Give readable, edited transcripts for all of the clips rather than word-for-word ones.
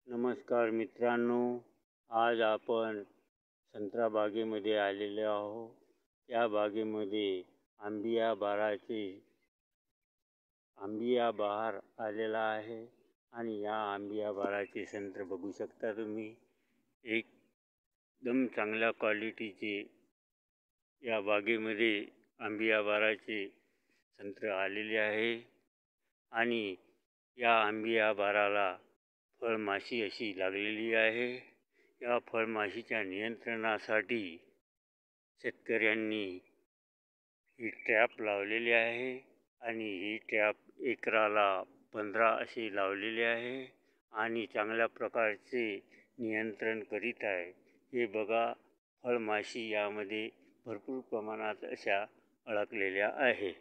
नमस्कार मित्रांनो, आज आपण संत्रा बागेमध्ये आलेलो आहोत। या बागेमध्ये आंबिया बहार आलेला आहे आणि या आंबिया बहाराचे संत्र बघू शकता तुम्ही। एकदम चांगल्या क्वालिटीचे या बागेमध्ये आंबिया बहाराचे संत्र आलेले आहे आणि या आंबिया बहाराला फळमाशी अशी लागलेली आहे। या फळमाशीच्या नियंत्रणासाठी शेतकऱ्यांनी ही ट्रॅप लावलेली आहे आणि ही ट्रॅप एकराला 15 अशी लावलेली आहे आणि चांगल्या प्रकारचे नियंत्रण करीत आहे। हे बघा, फळमाशी यामध्ये भरपूर प्रमाणात अशा अडकलेल्या आहे।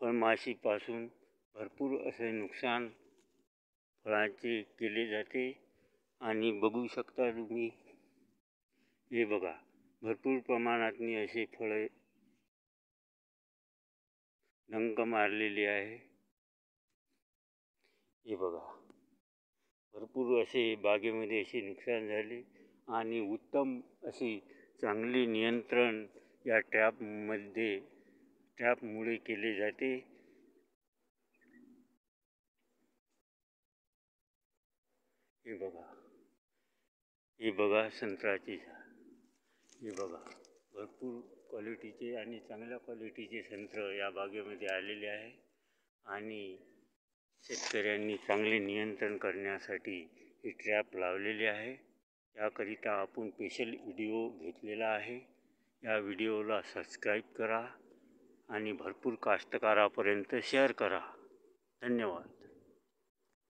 फळमाशीपासून भरपूर असे नुकसान फळांचे केले जाते आणि बघू शकता तुम्ही, हे बघा, भरपूर प्रमाणात असे फळे डंक मारलेली आहे। हे बघा, भरपूर असे बागेमध्ये असे नुकसान झाले आणि उत्तम अशी चांगली नियंत्रण या ट्रॅपमुळे केले जाते। हे बघा संत्र्याचे झाड, हे बघा, भरपूर क्वालिटीचे आणि चांगल्या क्वालिटीचे संत्र या बागेमध्ये आलेले आहे आणि शेतकऱ्यांनी चांगले नियंत्रण करण्यासाठी ही ट्रॅप लावलेली आहे। याकरिता आपण स्पेशल व्हिडिओ घेतलेला आहे। या व्हिडिओला सबस्क्राईब करा आणि भरपूर कास्तकारापर्यंत शेअर करा। धन्यवाद।